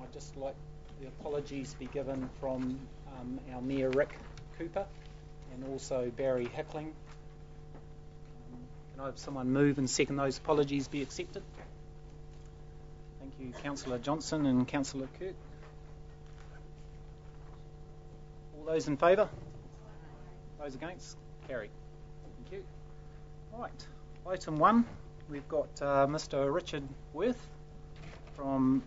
I'd just like the apologies be given from our Mayor Rick Cooper and also Barry Hickling. Can I have someone move and second those apologies be accepted? Thank you, Councillor Johnson and Councillor Kirk. All those in favour? Those against? Carried. Thank you. Right, item 1, we've got Mr. Richard Worth from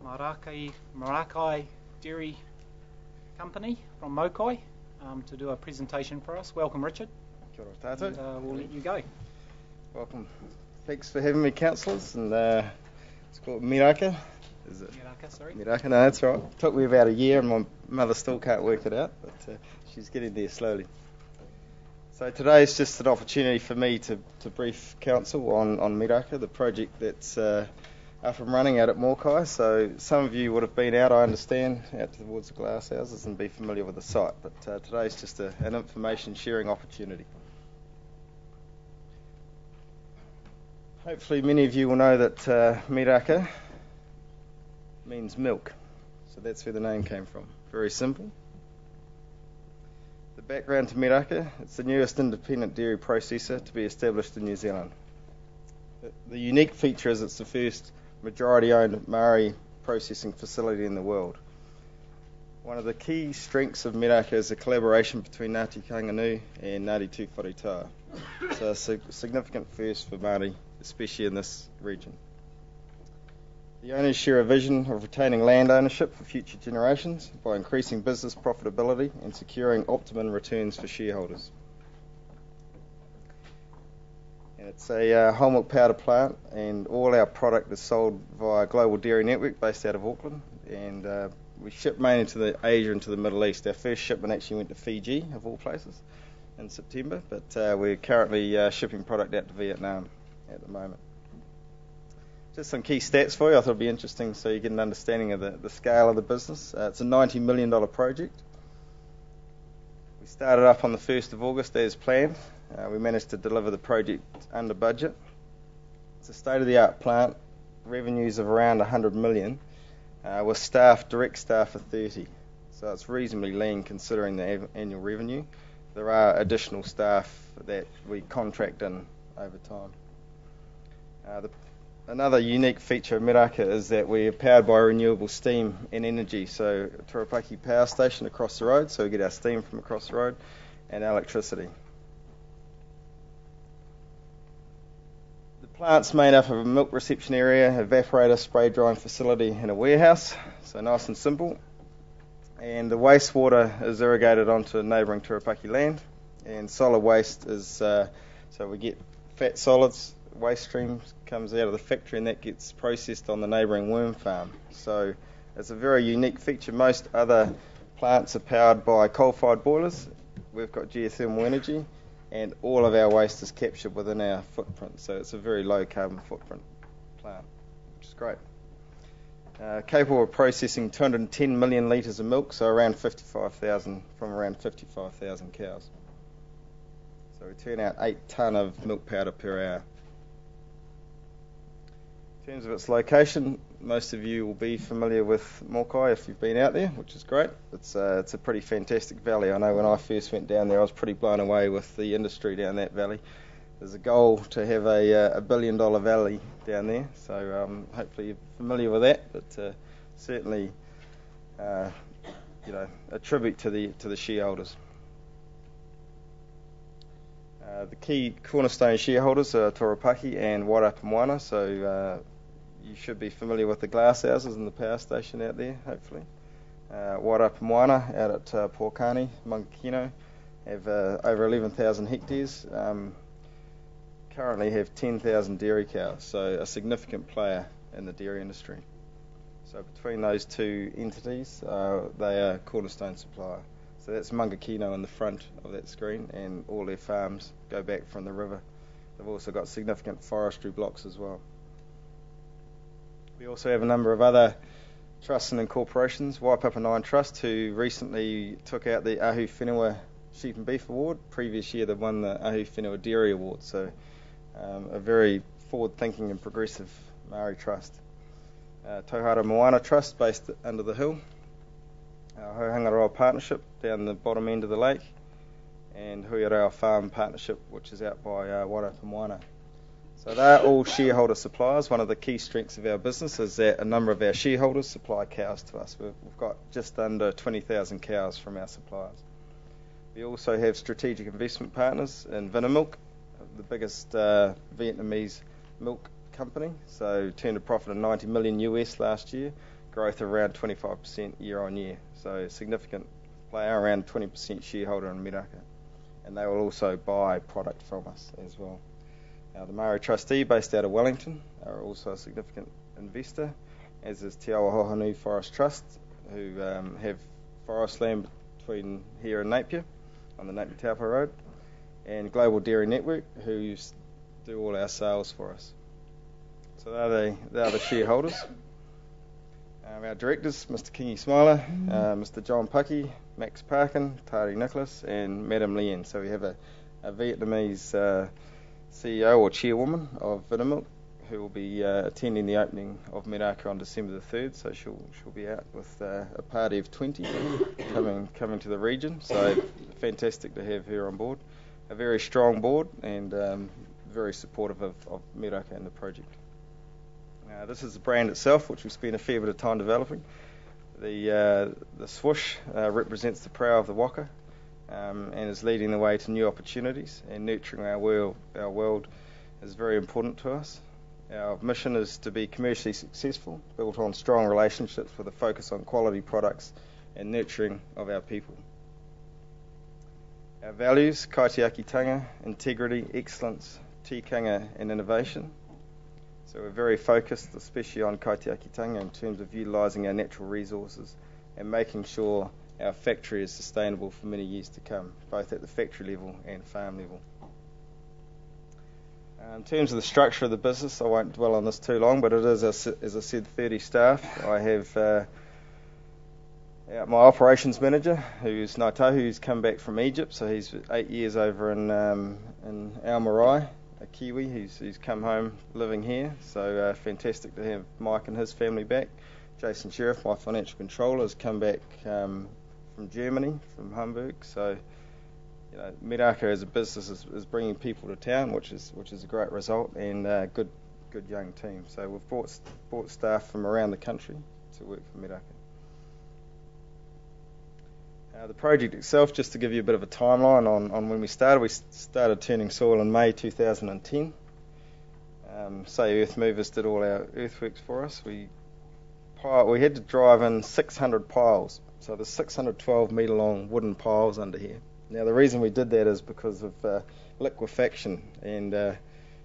Marakai Dairy Company from Mokai to do a presentation for us. Welcome, Richard. Kia ora tātou. And, we'll let you go. Welcome. Thanks for having me, councillors. And it's called Miraka. Is it? Miraka, sorry. Miraka, no, that's right. It took me about a year and my mother still can't work it out, but she's getting there slowly. So today is just an opportunity for me to brief council on Miraka, the project that's up and running out at Mokai. So some of you would have been out, I understand, out towards the glass houses and be familiar with the site, but today is just an information sharing opportunity. Hopefully many of you will know that Miraka means milk, so that's where the name came from. Very simple. The background to Miraka: it's the newest independent dairy processor to be established in New Zealand. The unique feature is it's the first majority-owned Maori processing facility in the world. One of the key strengths of Miraka is the collaboration between Ngāti Kaingaroa and Ngāti Tūwharetoa. So a significant first for Māori, especially in this region. The owners share a vision of retaining land ownership for future generations by increasing business profitability and securing optimum returns for shareholders. And it's a whole milk powder plant, and all our product is sold via a global dairy network based out of Auckland, and we ship mainly to Asia and to the Middle East. Our first shipment actually went to Fiji, of all places, in September, but we're currently shipping product out to Vietnam at the moment. Just some key stats for you. I thought it'd be interesting so you get an understanding of the scale of the business. It's a $90 million project. We started up on the 1st of August as planned. We managed to deliver the project under budget. It's a state-of-the-art plant, revenues of around 100 million, with direct staff of 30. So it's reasonably lean considering the annual revenue. There are additional staff that we contract in over time. Another unique feature of Miraka is that we are powered by renewable steam and energy. So Turapaki power station across the road, so we get our steam from across the road, and electricity. The plant's made up of a milk reception area, evaporator, spray drying facility, and a warehouse. So nice and simple. And the wastewater is irrigated onto neighbouring Turapaki land, and solid waste is so we get fat solids. Waste stream comes out of the factory and that gets processed on the neighbouring worm farm. So it's a very unique feature. Most other plants are powered by coal-fired boilers. We've got geothermal energy, and all of our waste is captured within our footprint. So it's a very low carbon footprint plant, which is great. Capable of processing 210 million litres of milk, so around 55,000 from around 55,000 cows. So we turn out 8 tonne of milk powder per hour. In terms of its location, most of you will be familiar with Mokai if you've been out there, which is great. It's a pretty fantastic valley. I know when I first went down there, I was pretty blown away with the industry down that valley. There's a goal to have a $1 billion valley down there, so hopefully you're familiar with that. But certainly, a tribute to the shareholders. The key cornerstone shareholders are Turapaki and Wairapa, so you should be familiar with the glass houses and the power station out there, hopefully. Wairapa out at Pouakani, Mangakino, have over 11,000 hectares, currently have 10,000 dairy cows, so a significant player in the dairy industry. So between those two entities, they are cornerstone supplier. So that's Mangakino in the front of that screen, and all their farms go back from the river. They've also got significant forestry blocks as well. We also have a number of other trusts and incorporations. Waipapa 9 Trust, who recently took out the Ahu Whenua Sheep and Beef Award. Previous year they won the Ahu Whenua Dairy Award, so a very forward-thinking and progressive Māori trust. Tauhara Moana Trust based under the hill, our Hauhangaroa Partnership down the bottom end of the lake, and Huiarao Farm Partnership, which is out by Warapa Moana. So they're all shareholder suppliers. One of the key strengths of our business is that a number of our shareholders supply cows to us. We've got just under 20,000 cows from our suppliers. We also have strategic investment partners in Vinamilk, the biggest Vietnamese milk company. So turned a profit of $90 million US last year, growth of around 25% year on year. So significant player, around 20% shareholder in Miraka. And they will also buy product from us as well. The Maori Trustee, based out of Wellington, are also a significant investor, as is Te Awa Hohonui Forest Trust, who have forest land between here and Napier, on the Napier-Taupo Road, and Global Dairy Network, who do all our sales for us. So they're the shareholders. Our directors, Mr. Kingi Smiler, Mr. John Pucky, Max Parkin, Tari Nicholas, and Madam Lien. So we have a Vietnamese CEO or chairwoman of Vinamilk, who will be attending the opening of Miraka on December the 3rd. So she'll be out with a party of 20 coming to the region. So fantastic to have her on board. A very strong board and very supportive of Miraka and the project. This is the brand itself, which we spent a fair bit of time developing. The swoosh represents the prow of the waka, and is leading the way to new opportunities, and nurturing our world is very important to us. Our mission is to be commercially successful, built on strong relationships with a focus on quality products and nurturing of our people. Our values: kaitiakitanga, integrity, excellence, tikanga and innovation. So we're very focused, especially on kaitiakitanga, in terms of utilising our natural resources and making sure our factory is sustainable for many years to come, both at the factory level and farm level. In terms of the structure of the business, I won't dwell on this too long, but it is, as I said, 30 staff. I have my operations manager, who's Naitahu, who's come back from Egypt, so he's 8 years over in Al Marae, a Kiwi who's come home living here. So fantastic to have Mike and his family back. Jason Sheriff, my financial controller, has come back from Germany, from Hamburg. So Miraka as a business is bringing people to town, which is a great result, and a good young team. So we've brought staff from around the country to work for Miraka. The project itself, just to give you a bit of a timeline on when we started turning soil in May 2010. Earth Movers did all our earthworks for us. We had to drive in 600 piles, so there's 612 metre long wooden piles under here. Now the reason we did that is because of liquefaction, and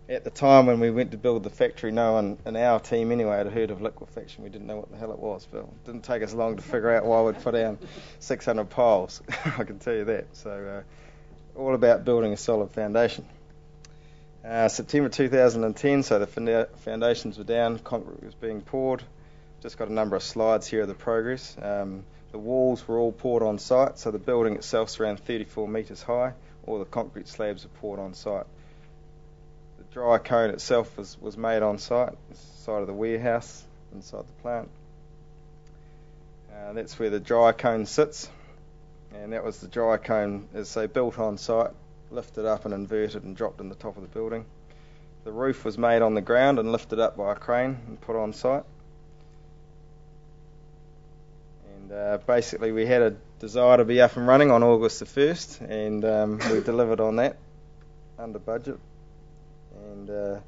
at the time when we went to build the factory, no one in our team anyway had heard of liquefaction. We didn't know what the hell it was, but it didn't take us long to figure out why we'd put down 600 piles. I can tell you that. So all about building a solid foundation. September 2010, so the foundations were down, concrete was being poured. Just got a number of slides here of the progress. The walls were all poured on site, so the building itself is around 34 metres high. All the concrete slabs are poured on site. The dry cone itself was made on site, side of the warehouse, inside the plant. That's where the dry cone sits, and that was the dry cone, as they built on site, lifted up and inverted and dropped in the top of the building. The roof was made on the ground and lifted up by a crane and put on site. And basically we had a desire to be up and running on August the 1st, and we delivered on that under budget, and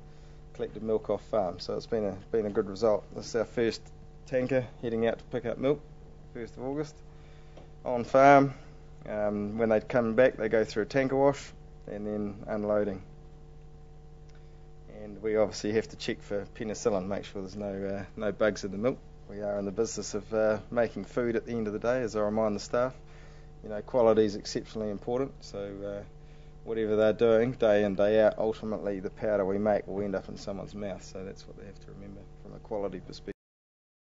collected milk off farm. So it's been a good result. This is our first tanker heading out to pick up milk, 1st of August, on farm. When they come back, they go through a tanker wash and then unloading. And we obviously have to check for penicillin, make sure there's no bugs in the milk. We are in the business of making food at the end of the day, as I remind the staff. Quality is exceptionally important, so whatever they're doing day in, day out, ultimately the powder we make will end up in someone's mouth, so that's what they have to remember from a quality perspective.